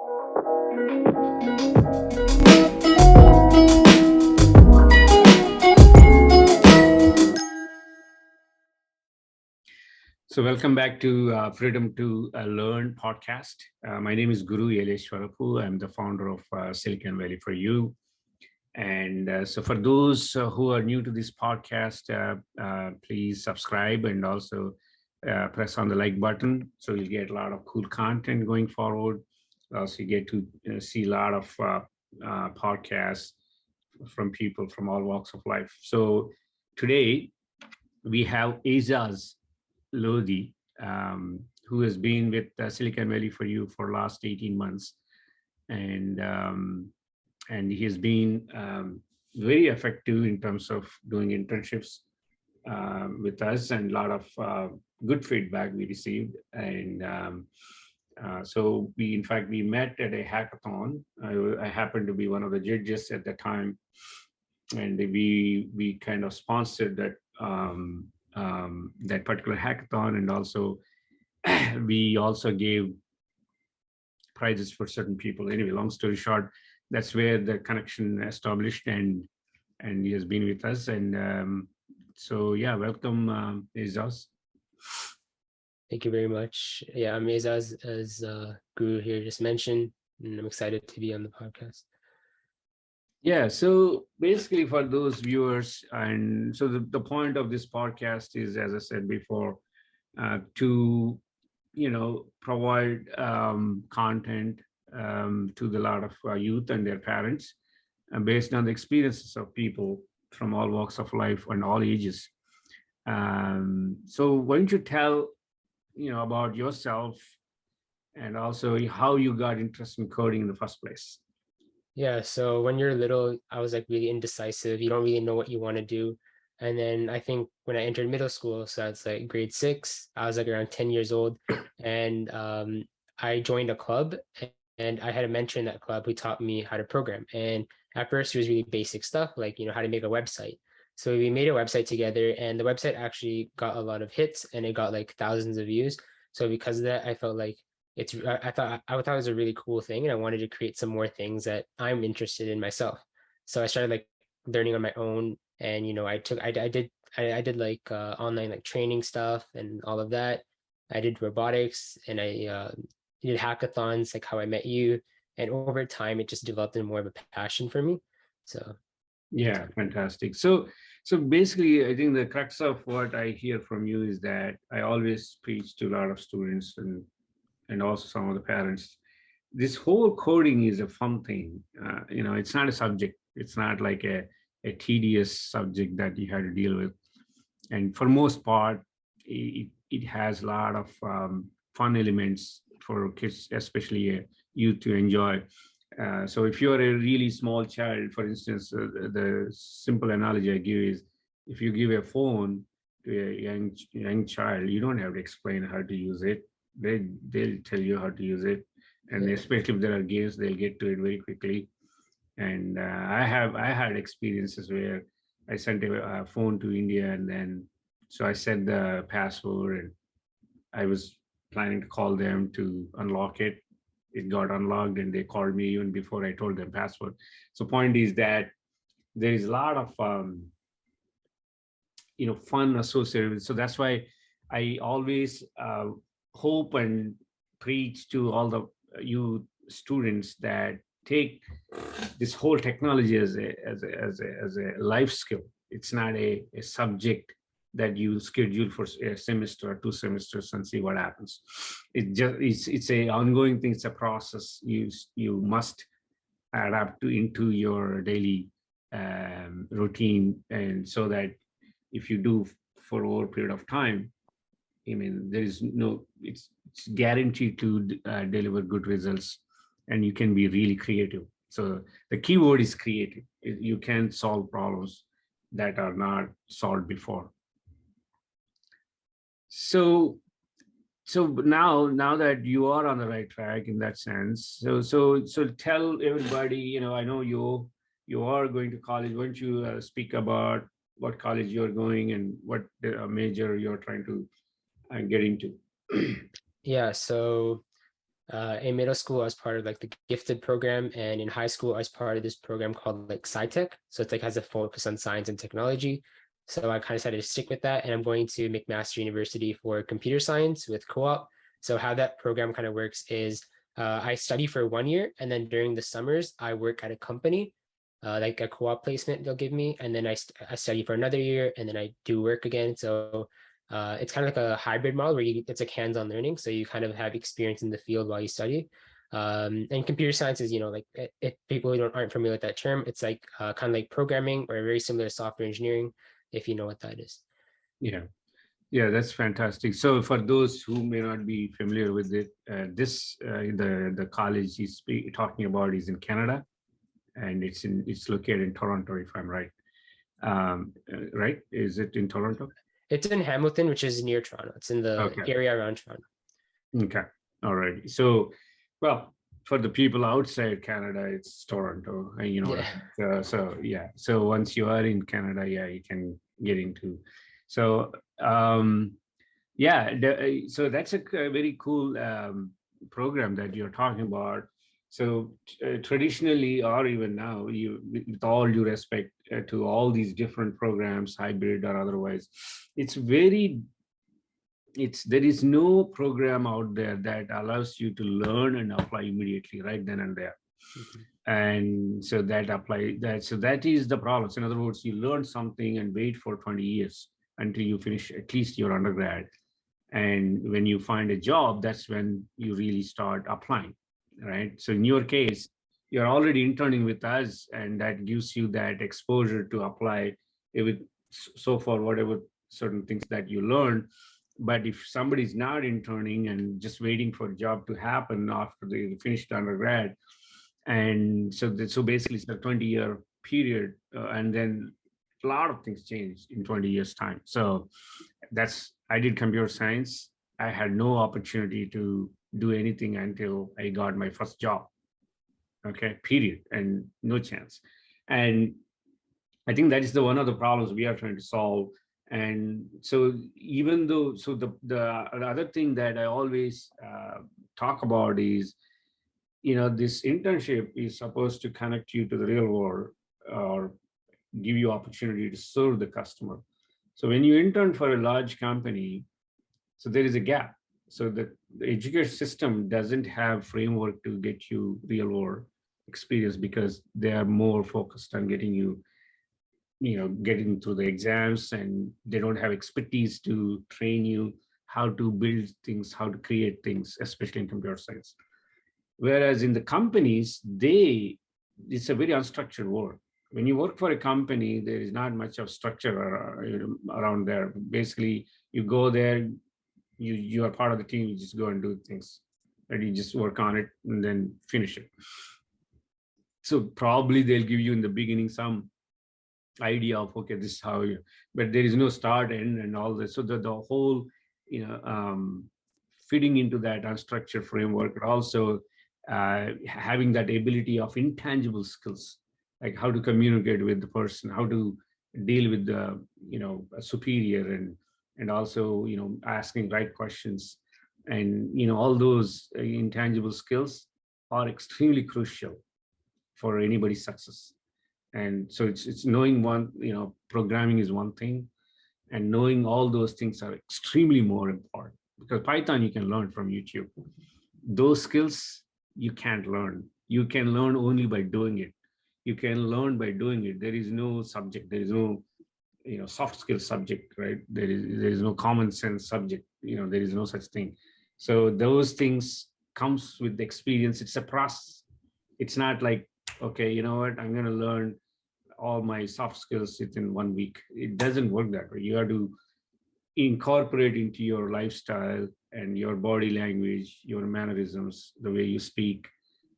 So welcome back to Freedom to Learn podcast. My name is Guru Yeleshwarapu. I'm the founder of Siliconvalley4u. And so for those who are new to this podcast, please subscribe and also press on the like button. So you'll get a lot of cool content going forward. Also, you get to see a lot of podcasts from people from all walks of life. So today we have Aizaz Lodhi, who has been with Siliconvalley4u for last 18 months. And he has been very effective in terms of doing internships with us, and a lot of good feedback we received. And so in fact, we met at a hackathon. I happened to be one of the judges at the time, and we kind of sponsored that particular hackathon, and also we also gave prizes for certain people. Anyway, long story short, that's where the connection established, and he has been with us. And so yeah, welcome, Aizaz. Thank you very much. Yeah, I'm Aizaz, as Guru here just mentioned, and I'm excited to be on the podcast. Yeah, so basically for those viewers, and so the point of this podcast is, as I said before, to provide content to the lot of youth and their parents, based on the experiences of people from all walks of life and all ages. So why don't you tell about yourself, and also how you got interested in coding in the first place? Yeah, so when you're little, I was like really indecisive. You don't really know what you want to do. And then I think when I entered middle school, so that's like grade 6, I was like around 10 years old, and I joined a club, and I had a mentor in that club who taught me how to program. And at first, it was really basic stuff, like how to make a website. So we made a website together, and the website actually got a lot of hits, and it got like thousands of views. So because of that, I felt like I thought it was a really cool thing, and I wanted to create some more things that I'm interested in myself. So I started like learning on my own, and I did like online like training stuff and all of that. I did robotics, and I did hackathons, like how I met you. And over time, it just developed into more of a passion for me. So Yeah, fantastic. So basically, I think the crux of what I hear from you is that I always preach to a lot of students, and also some of the parents. This whole coding is a fun thing. It's not a subject. It's not like a tedious subject that you have to deal with. And for most part, it has a lot of fun elements for kids, especially youth, to enjoy. So if you're a really small child, for instance, the simple analogy I give is, if you give a phone to a young child, you don't have to explain how to use it. They'll tell you how to use it, and yeah. especially if there are games, they'll get to it very quickly. And I had experiences where I sent a phone to India, and then so I set the password, and I was planning to call them to unlock it. It got unlocked, and they called me even before I told them password. So point is that there is a lot of fun associated with it. So that's why I always hope and preach to all the you students that take this whole technology as a life skill. It's not a subject that you schedule for a semester or 2 semesters and see what happens. It's a ongoing thing. It's a process you must adapt to into your daily routine, and so that if you do for over a period of time, I mean, there is no, it's guaranteed to deliver good results, and you can be really creative. So the key word is creative. You can solve problems that are not solved before. So now that you are on the right track in that sense, so tell everybody, I know you are going to college. Why don't you speak about what college you're going and what major you're trying to get into? Yeah, so In middle school, I was part of like the gifted program, and in high school, I was part of this program called like SciTech. So it's like has a focus on science and technology. So I kind of decided to stick with that, and I'm going to McMaster University for computer science with co-op. So how that program kind of works is I study for 1 year, and then during the summers, I work at a company, like a co-op placement they'll give me, and then I study for another year, and then I do work again. So it's kind of like a hybrid model where it's like hands-on learning. So you kind of have experience in the field while you study. And computer science is, like if people who aren't familiar with that term, it's like kind of like programming or very similar to software engineering, if you know what that is. Yeah. Yeah, that's fantastic. So for those who may not be familiar with it, the college he's talking about is in Canada, and it's located in Toronto, if I'm right. Right? Is it in Toronto? It's in Hamilton, which is near Toronto. It's in the Okay. area around Toronto. Okay. All right. So, well, for the people outside Canada, it's Toronto. What I Yeah. mean. So yeah. So once you are in Canada, yeah, you can get into. So yeah. So that's a very cool program that you're talking about. So traditionally, or even now, with all due respect to all these different programs, hybrid or otherwise, it's very there is no program out there that allows you to learn and apply immediately right then and there. Mhm. And so that is the problem. So in other words, you learn something and wait for 20 years until you finish at least your undergrad, and when you find a job, that's when you really start applying, right? So in your case, you're already interning with us, and that gives you that exposure to apply with so far whatever certain things that you learn. But if somebody's not interning and just waiting for a job to happen after they finished undergrad, and so basically it's a 20-year period, and then a lot of things change in 20 years time. So I did computer science. I had no opportunity to do anything until I got my first job. Okay, period, and no chance. And I think that is one of the problems we are trying to solve. And so even though, so the other thing that I always talk about is, this internship is supposed to connect you to the real world, or give you opportunity to serve the customer. So when you intern for a large company, so there is a gap. So the education system doesn't have framework to get you real world experience, because they are more focused on getting you, getting through the exams, and they don't have expertise to train you how to build things, how to create things, especially in computer science. Whereas in the companies, it's a very unstructured work. When you work for a company, there is not much of structure around there. Basically, you go there, you are part of the team, you just go and do things, and you just work on it and then finish it. So probably they'll give you in the beginning some idea of, okay, this is how you, but there is no start, end, and all this. So the whole, fitting into that unstructured framework, but also having that ability of intangible skills, like how to communicate with the person, how to deal with the, a superior, and also, asking right questions, and, all those intangible skills are extremely crucial for anybody's success. And so it's knowing one, programming is one thing, and knowing all those things are extremely more important, because Python you can learn from YouTube. Those skills you can't learn. You can learn only by doing it. You can learn by doing it. There is no subject. There is no, soft skill subject, right? There is no common sense subject. There is no such thing. So those things comes with the experience. It's a process. It's not like, okay, you know what, I'm going to learn all my soft skills within 1 week. It doesn't work that way. You have to incorporate into your lifestyle and your body language, your mannerisms, the way you speak.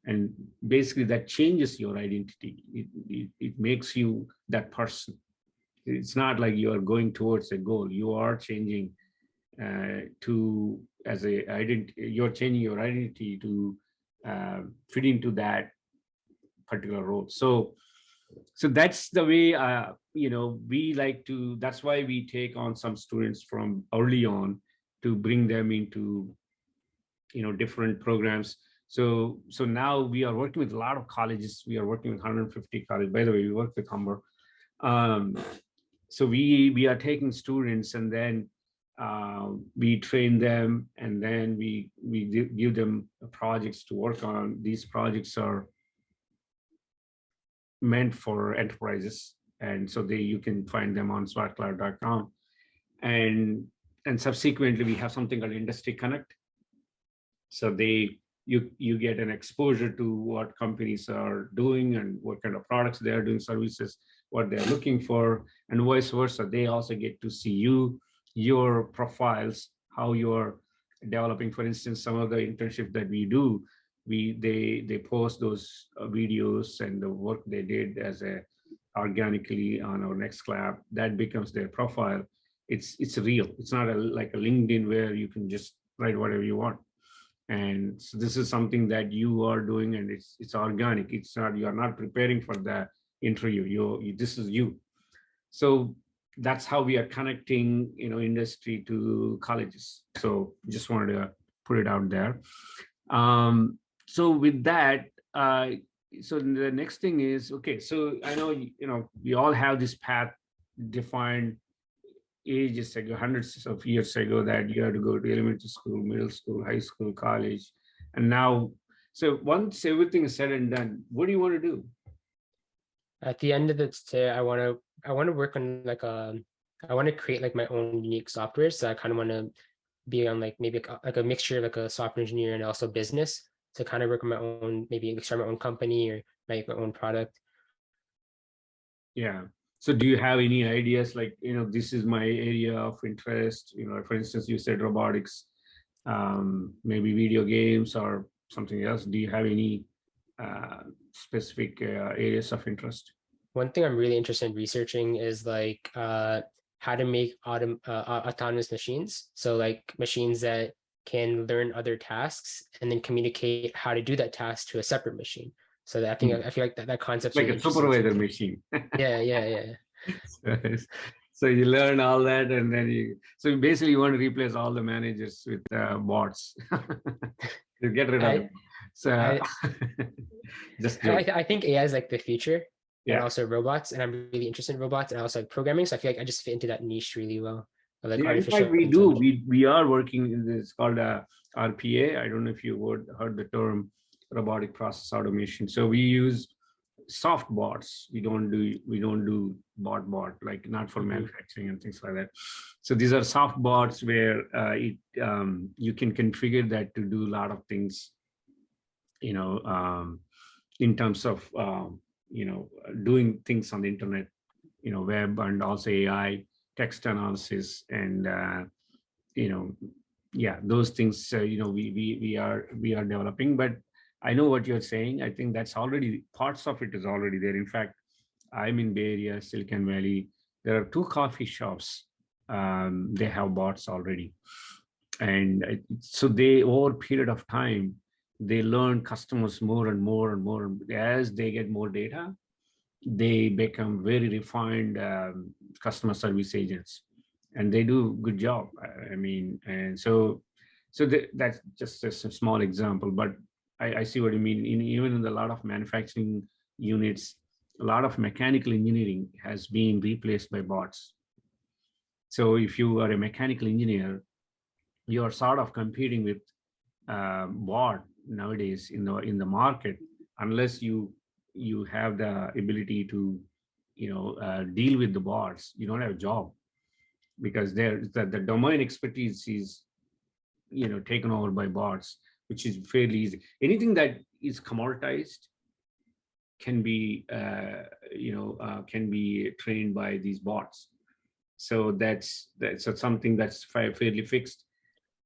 And basically that changes your identity. It makes you that person. It's not like you are going towards a goal. You are changing to as a identity. You're changing your identity to fit into that particular role. So that's the way we like to. That's why we take on some students from early on to bring them into different programs. So now we are working with a lot of colleges. We are working with 150 colleges. By the way, we work with Humber. Um, so we are taking students, and then we train them, and then we give them projects to work on. These projects are meant for enterprises, and so you can find them on smartcloud.com. And subsequently, we have something called Industry Connect. So you get an exposure to what companies are doing and what kind of products they are doing, services, what they're looking for, and vice versa. They also get to see your profiles, how you're developing. For instance, some of the internships that we do, they post those videos and the work they did as a organically on our next lab. That becomes their profile. It's real. It's not like a LinkedIn where you can just write whatever you want. And so this is something that you are doing, and it's organic. It's not, you are not preparing for the interview. This is you. So that's how we are connecting industry to colleges. So just wanted to put it out there. So with that, so the next thing is, okay, so I know we all have this path defined ages ago, hundreds of years ago, that you have to go to elementary school, middle school, high school, college. And now, so once everything is said and done, what do you want to do? At the end of the day, I want to work on I want to create like my own unique software. So I kind of want to be on like maybe like a mixture of like a software engineer and also business to kind of work on my own, maybe start my own company or make my own product. Yeah. So do you have any ideas like, this is my area of interest, for instance, you said robotics, maybe video games or something else. Do you have any specific areas of interest? One thing I'm really interested in researching is like how to make autonomous machines. So like machines that can learn other tasks and then communicate how to do that task to a separate machine. So that I feel like that concept's Like really a interesting. supervisor machine. Yeah. So you learn all that, and then so basically you want to replace all the managers with bots. You get rid of I them. So I just joke. I think AI is like the future, and Yeah. also robots, and I'm really interested in robots and also like programming. So I feel like I just fit into that niche really well, of like Yeah, in fact, artificial we do. intelligence. We are working in this called RPA. I don't know if you heard the term robotic process automation. So we use soft bots. We don't do bot like, not for manufacturing and things like that. So these are soft bots where you can configure that to do a lot of things, in terms of doing things on the internet, web, and also AI, text analysis, and you know yeah, those things, we are developing. But I know what you're saying. I think that's already, parts of it is already there. In fact, I'm in Bay Area, Silicon Valley. There are 2 coffee shops. They have bots already, and so they, over a period of time, they learn customers more and more and more. As they get more data, they become very refined customer service agents, and they do a good job. I mean, and so that's just a small example, but I see what you mean. Even in a lot of manufacturing units, a lot of mechanical engineering has been replaced by bots. So if you are a mechanical engineer, you are sort of competing with bot nowadays in the market, unless you have the ability to deal with the bots. You don't have a job, because the domain expertise is taken over by bots, which is fairly easy. Anything that is commoditized can be trained by these bots. So that's something that's fairly fixed,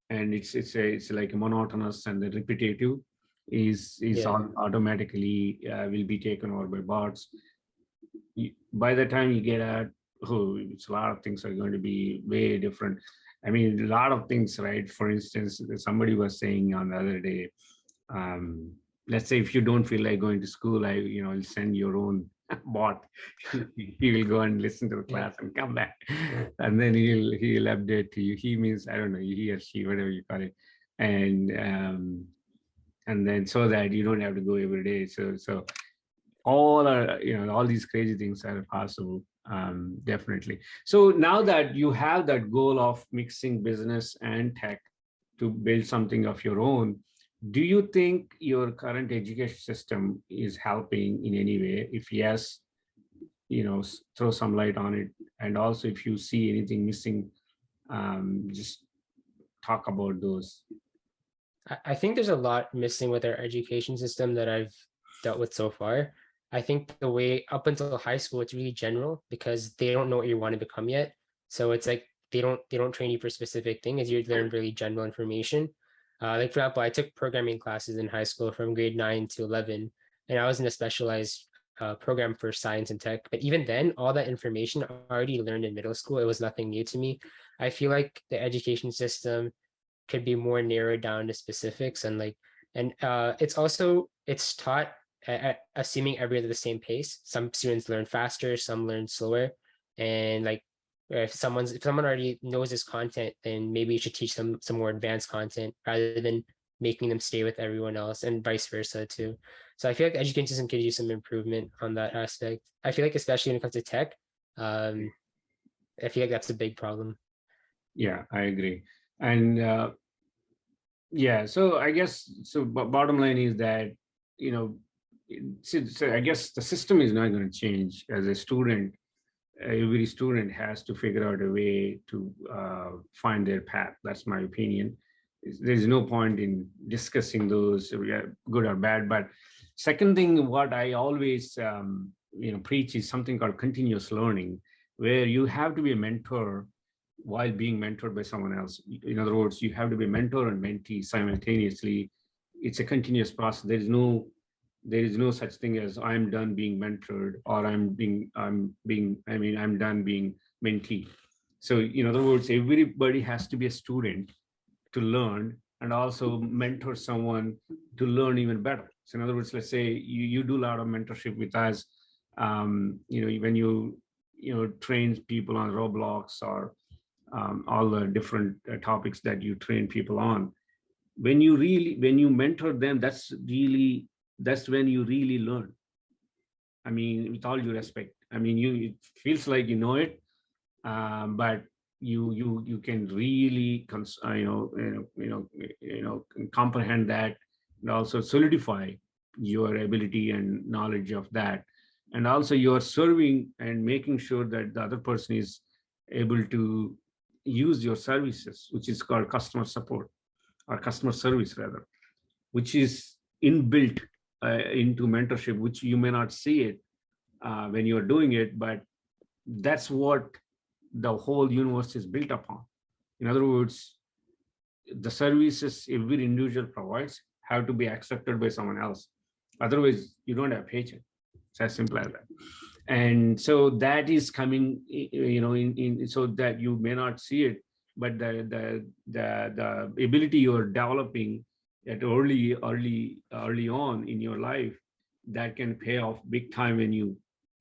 and it's like a monotonous, and the repetitive is Yeah. automatically will be taken over by bots. By the time you get out, it's a lot of things are going to be way different. I mean, a lot of things, right? For instance, somebody was saying on the other day, um, let's say if you don't feel like going to school, I'll send your own bot. He will go and listen to the Yeah. class and come back, and then he'll update to you. He means, I don't know, he or she, whatever you call it. and and then so that you don't have to go every day. So all are, all these crazy things are possible, definitely. So now that you have that goal of mixing business and tech to build something of your own, do you think your current education system is helping in any way? If yes, throw some light on it. And also if you see anything missing, just talk about those. I think there's a lot missing with our education system that I've dealt with so far. I think the way up until high school, it's really general because they don't know what you want to become yet. So it's like they don't train you for specific things. You learn really general information. Like for example, I took programming classes in high school from grade 9 to 11, and I was in a specialized program for science and tech. But even then, all that information I already learned in middle school. It was nothing new to me. I feel like the education system could be more narrowed down to specifics, and it's taught assuming everybody at the same pace. Some students learn faster, some learn slower, and like if someone already knows this content, then maybe you should teach them some more advanced content rather than making them stay with everyone else, and vice versa too. So I feel like the education system could use some improvement on that aspect. I feel like especially when it comes to tech, um, I feel like that's a big problem. Yeah, I agree. And yeah, so I guess, so bottom line is that, you know, so I guess the system is not going to change. As a student, every student has to figure out a way to find their path. That's my opinion. There's no point in discussing those, good or bad. But second thing, what I always preach is something called continuous learning, where you have to be a mentor while being mentored by someone else. In other words, you have to be mentor and mentee simultaneously. It's a continuous process. There is no such thing as I'm done being mentored, or I'm done being mentee. So in other words, everybody has to be a student to learn, and also mentor someone to learn even better. So in other words, let's say you do a lot of mentorship with us. When you train people on Roblox, or all the different topics that you train people on, when you mentor them, that's when you really learn. I mean, with all due respect, I mean, it feels like you know it, but you can really comprehend that, and also solidify your ability and knowledge of that. And also you're serving and making sure that the other person is able to use your services, which is called customer support, or customer service rather, which is inbuilt into mentorship, which you may not see it when you're doing it, but that's what the whole universe is built upon. In other words, the services every individual provides have to be accepted by someone else. Otherwise, you don't have paycheck. It's as simple as that. And so that is coming, in so that you may not see it, but the ability you're developing at early on in your life, that can pay off big time when you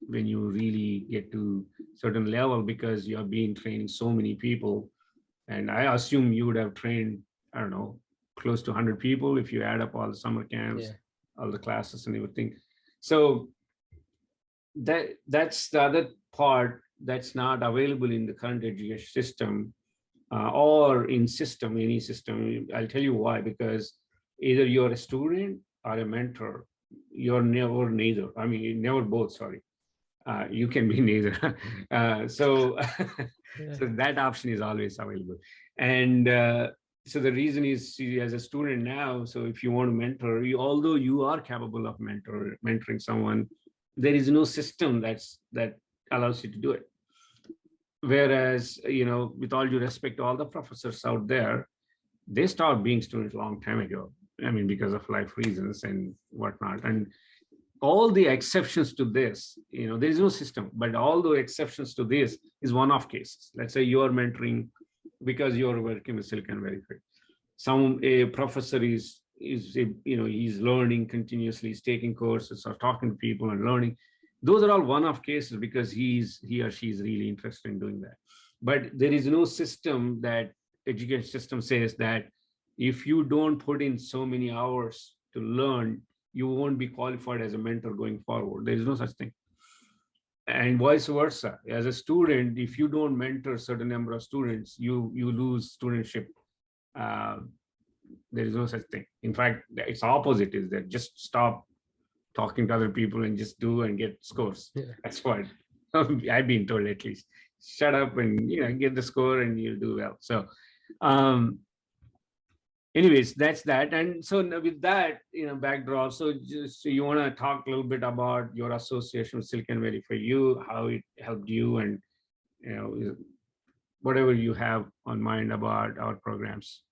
really get to certain level, because you have been training so many people. And I assume you would have trained, I don't know, close to 100 people if you add up all the summer camps, Yeah. all the classes and everything. So that's the other part that's not available in the current education system, or in any system. I'll tell you why. Because either you're a student or a mentor. You're never neither. I mean, never both. Sorry, you can be neither. So Yeah. so that option is always available. And so the reason is, see, as a student now, so if you want to mentor, although you are capable of mentoring someone, there is no system that allows you to do it. Whereas, with all due respect to all the professors out there, they stopped being students a long time ago. I mean, because of life reasons and whatnot. And all the exceptions to this, there is no system, but all the exceptions to this is one-off cases. Let's say you are mentoring because you're working with Silicon Valley. A professor he's learning continuously, he's taking courses or talking to people and learning. Those are all one-off cases because he or she is really interested in doing that. But there is no system that education system says that If you don't put in so many hours to learn, you won't be qualified as a mentor going forward. There is no such thing. And vice versa. As a student, if you don't mentor a certain number of students, you lose studentship. Uh, there is no such thing. In fact, it's opposite is that just stop talking to other people and just do and get scores. Yeah. That's what I've been told, at least. Shut up and get the score and you'll do well. So um anyways, that's that. And so with that backdrop, so just so you want to talk a little bit about your association with Silicon Valley for you, how it helped you, and whatever you have on mind about our programs.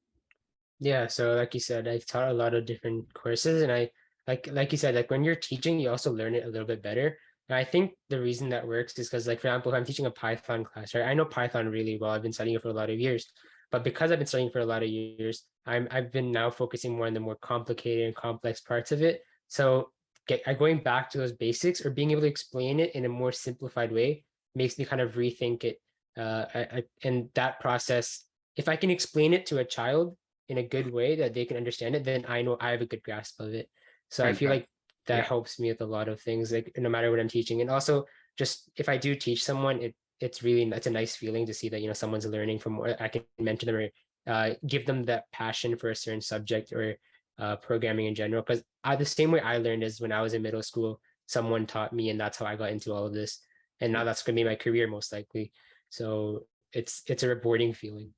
Yeah, so like you said, I've taught a lot of different courses, and I like you said, like when you're teaching, you also learn it a little bit better. And I think the reason that works is because, like, for example, if I'm teaching a Python class, right? I know Python really well. I've been studying it for a lot of years, but because I've been studying for a lot of years, I've been now focusing more on the more complicated and complex parts of it. So going back to those basics or being able to explain it in a more simplified way makes me kind of rethink it. And that process, if I can explain it to a child in a good way that they can understand it, then I know I have a good grasp of it. So I feel Fantastic. like that Yeah. helps me with a lot of things, like no matter what I'm teaching. And also just if I do teach someone, it's a nice feeling to see that someone's learning from what I can mentor them or give them that passion for a certain subject or programming in general. Because the same way I learned is when I was in middle school, someone taught me, and that's how I got into all of this. And now that's going to be my career most likely. So it's a rewarding feeling.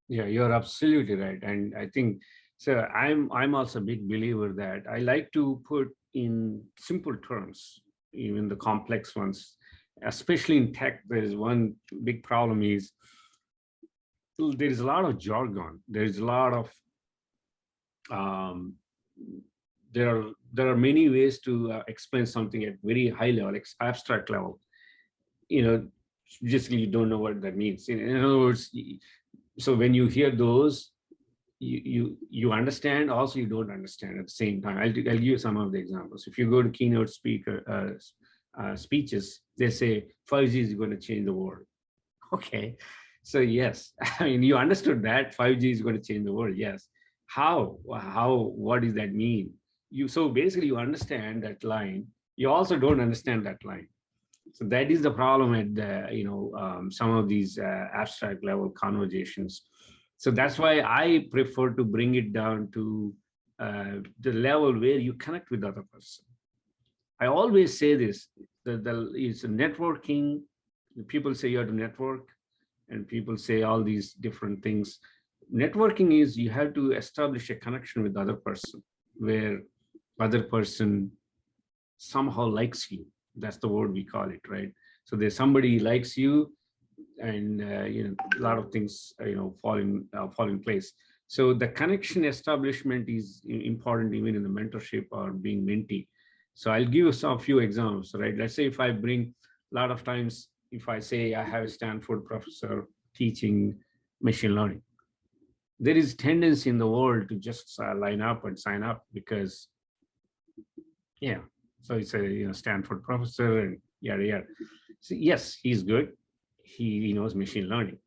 Yeah, you're absolutely right. And I think so. I'm also a big believer that I like to put in simple terms, even the complex ones. Especially in tech, there is one big problem is there is a lot of jargon. There is a lot of um, there are many ways to explain something at very high level, abstract level. You know, just you don't know what that means. In other words, so when you hear those, you understand, also you don't understand at the same time. I'll give you some of the examples. If you go to keynote speeches, they say 5G is going to change the world. Okay, so yes, I mean, you understood that 5G is going to change the world. Yes, how what does that mean? So basically you understand that line, you also don't understand that line. So that is the problem at some of these abstract level conversations. So that's why I prefer to bring it down to the level where you connect with the other person. I always say this: it's a networking. People say you have to network, and people say all these different things. Networking is you have to establish a connection with the other person, where other person somehow likes you. That's the word we call it, right? So there's somebody likes you, and a lot of things fall in place. So the connection establishment is important even in the mentorship or being mentee. So I'll give you some few examples, right? Let's say if I bring a lot of times, if I say I have a Stanford professor teaching machine learning, there is tendency in the world to just line up and sign up because yeah, so it's a Stanford professor and yada yada. So yes, he's good. He knows machine learning.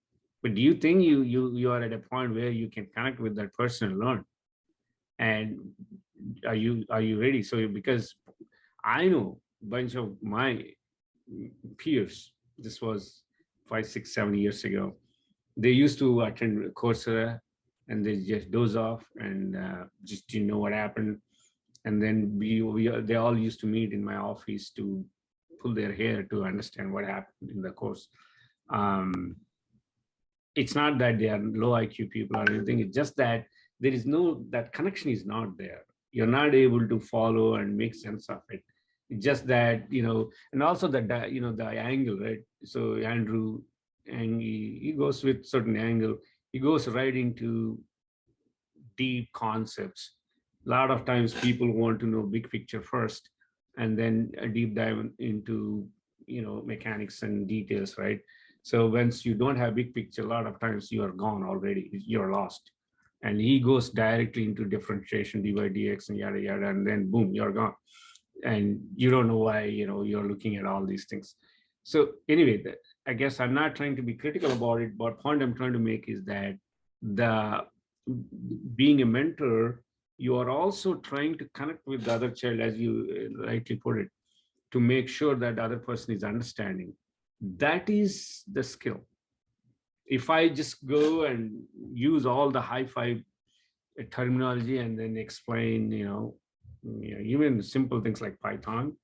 But do you think you are at a point where you can connect with that person and learn? And are you ready? So because I know a bunch of my peers, this was 5, 6, 7 years ago, they used to attend Coursera and they just doze off and just didn't know what happened. And then they all used to meet in my office to pull their hair to understand what happened in the course. Um, it's not that they are low IQ people or anything. It's just that there is that connection is not there. You're not able to follow and make sense of it. It's just that, and also the angle, right? So Andrew, and he goes with certain angle. He goes right into deep concepts. A lot of times people want to know big picture first and then a deep dive into mechanics and details, right? So once you don't have big picture, a lot of times you are gone already, you're lost. And he goes directly into differentiation, dy dx and yada yada, and then boom, you're gone. And you don't know why you're looking at all these things. So anyway, I guess I'm not trying to be critical about it, but point I'm trying to make is that the being a mentor, you are also trying to connect with the other child, as you rightly put it, to make sure that the other person is understanding. That is the skill. If I just go and use all the high-fi terminology and then explain, even simple things like Python,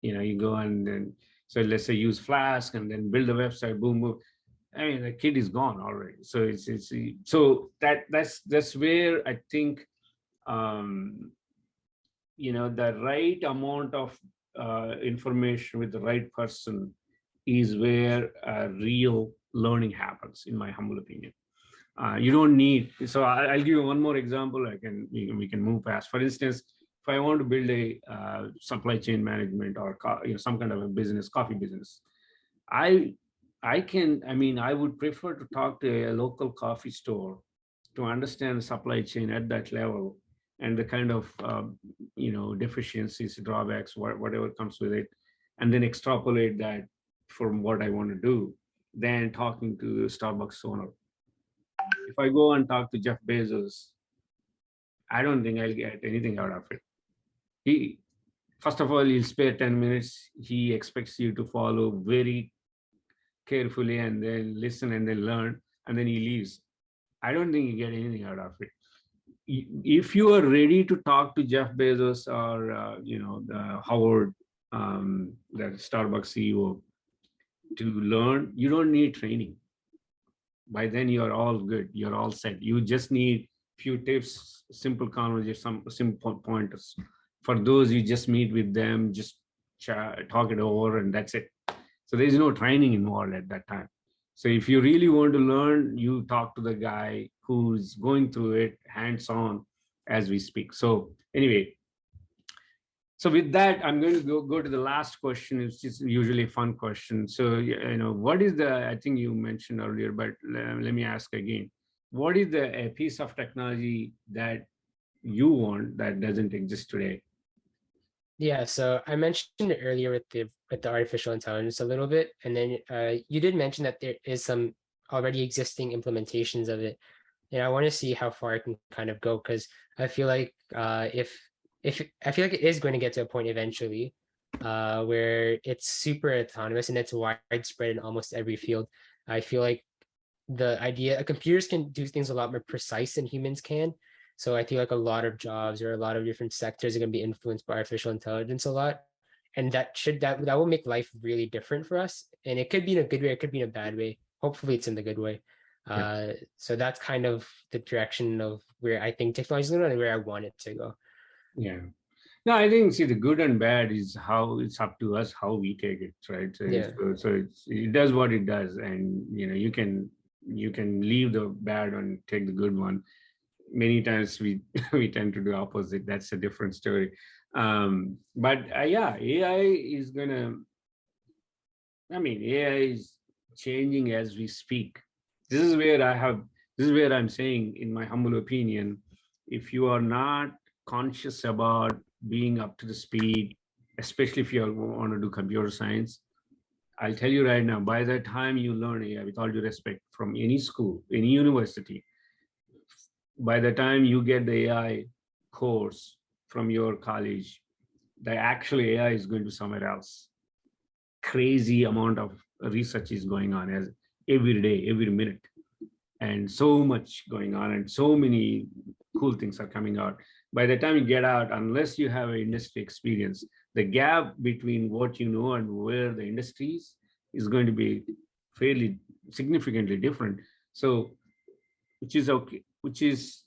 you go and then, so let's say use Flask and then build a website, boom, boom. I mean, the kid is gone already. So it's so that's where I think, the right amount of information with the right person is where real learning happens, in my humble opinion. You don't need. So I'll give you one more example. We can move past. For instance, if I want to build a supply chain management or some kind of a business, coffee business, I I would prefer to talk to a local coffee store to understand the supply chain at that level and the kind of deficiencies, drawbacks, whatever comes with it, and then extrapolate that from what I want to do, than talking to the Starbucks owner. If I go and talk to Jeff Bezos, I don't think I'll get anything out of it. He, first of all, he'll spare 10 minutes. He expects you to follow very carefully and then listen and then learn, and then he leaves. I don't think you get anything out of it. If you are ready to talk to Jeff Bezos or the Howard, the Starbucks CEO, to learn, you don't need training. By then you're all good. You're all set. You just need few tips, simple conversation, some simple pointers. For those, you just meet with them, just talk it over, and that's it. So there's no training involved at that time. So if you really want to learn, you talk to the guy who's going through it hands-on as we speak. So anyway, so with that, I'm going to go to the last question. It's just usually a fun question. So, what is I think you mentioned earlier, but let me ask again. What is a piece of technology that you want that doesn't exist today? Yeah, so I mentioned it earlier with the artificial intelligence a little bit, and then you did mention that there is some already existing implementations of it, and I want to see how far I can kind of go, because I feel like if I feel like it is going to get to a point eventually where it's super autonomous and it's widespread in almost every field. I feel like the idea computers can do things a lot more precise than humans can. So I feel like a lot of jobs or a lot of different sectors are going to be influenced by artificial intelligence a lot. And that will make life really different for us. And it could be in a good way, it could be in a bad way. Hopefully it's in the good way. Yeah. So that's kind of the direction of where I think technology is going and where I want it to go. Yeah. No, I think, see, the good and bad is how it's up to us how we take it, right? Yeah. So it does what it does, and you can leave the bad and take the good one. Many times we we tend to do opposite. That's a different story. But yeah, AI is gonna. I mean, AI is changing as we speak. This is where This is where I'm saying, in my humble opinion, if you are not conscious about being up to the speed, especially if you want to do computer science, I'll tell you right now, by the time you learn AI, with all due respect, from any school, any university, by the time you get the AI course from your college, the actual AI is going to somewhere else. Crazy amount of research is going on as every day, every minute, and so much going on, and so many cool things are coming out. By the time you get out, unless you have an industry experience, the gap between what you know and where the industry is going to be fairly significantly different. So, which is okay, which is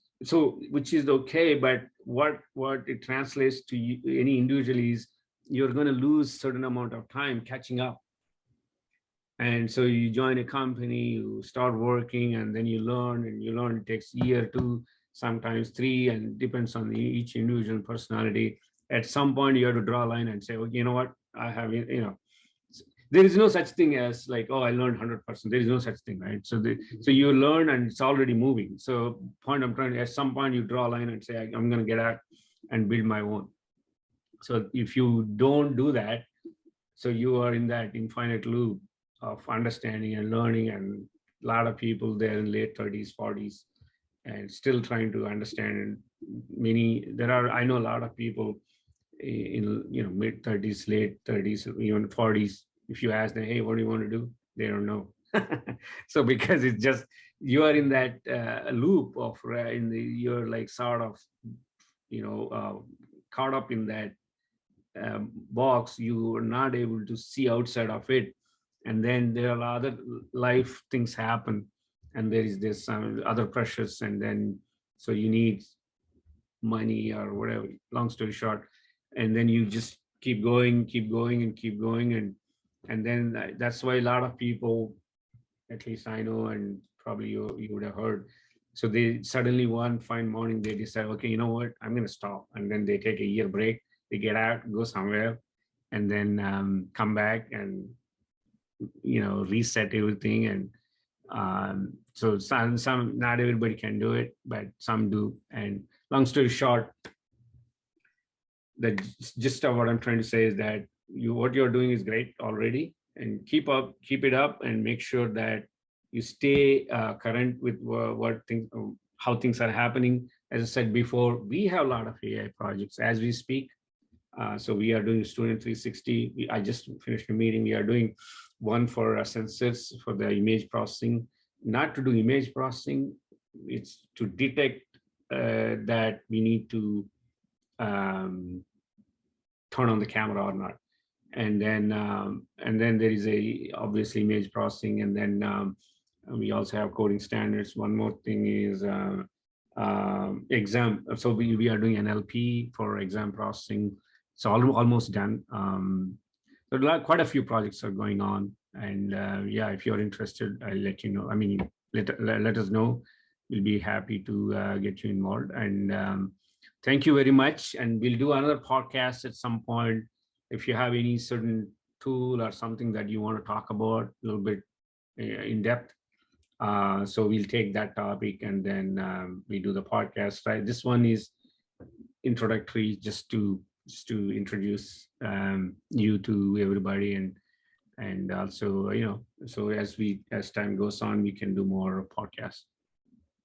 okay, but what it translates to any individual is you're going to lose certain amount of time catching up. And so you join a company, you start working, and then you learn, it takes a year, two, sometimes three, and it depends on each individual personality. At some point you have to draw a line and say, well, you know what, I have, there is no such thing as like, oh, I learned 100%. There is no such thing, right? So you learn and it's already moving. So point I'm trying to, at some point you draw a line and say, I'm going to get out and build my own. So if you don't do that, so you are in that infinite loop of understanding and learning, and a lot of people there in late 30s, 40s, and still trying to understand. I know a lot of people in mid 30s, late 30s, even 40s. If you ask them, hey, what do you want to do, they don't know. So because it's just you are in that loop of you're like sort of caught up in that box. You are not able to see outside of it, and then there are other life things happen, and there is this some other pressures, and then so you need money or whatever, long story short, and then you just keep going and keep going, and then that's why a lot of people, at least I know, and probably you would have heard, so they suddenly one fine morning they decide, okay, you know what, I'm going to stop, and then they take a year break, they get out, go somewhere, and then come back and reset everything. And so some not everybody can do it, but some do. And long story short, the gist of what I'm trying to say is that what you're doing is great already, and keep it up, and make sure that you stay current with how things are happening. As I said before, we have a lot of AI projects as we speak. So we are doing Student 360. I just finished a meeting. We are doing one for sensors for the image processing, not to do image processing. It's to detect that we need to turn on the camera or not. And then there is obviously image processing, and then we also have coding standards. One more thing is exam. So we are doing NLP for exam processing. It's almost done. There are quite a few projects are going on, and yeah, if you're interested, I'll let you know. I mean, let us know. We'll be happy to get you involved. And thank you very much. And we'll do another podcast at some point. If you have any certain tool or something that you want to talk about a little bit in depth, so we'll take that topic, and then we do the podcast. Right, this one is introductory, just to introduce you to everybody, and also so as time goes on, we can do more podcasts.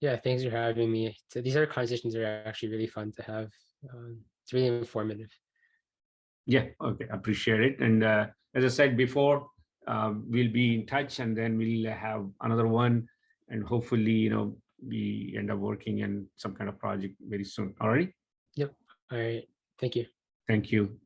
Yeah, thanks for having me. So these are conversations that are actually really fun to have. It's really informative. Yeah, okay, appreciate it. And as I said before, we'll be in touch, and then we'll have another one, and hopefully we end up working in some kind of project very soon. All right. Yep. All right. Thank you. Thank you.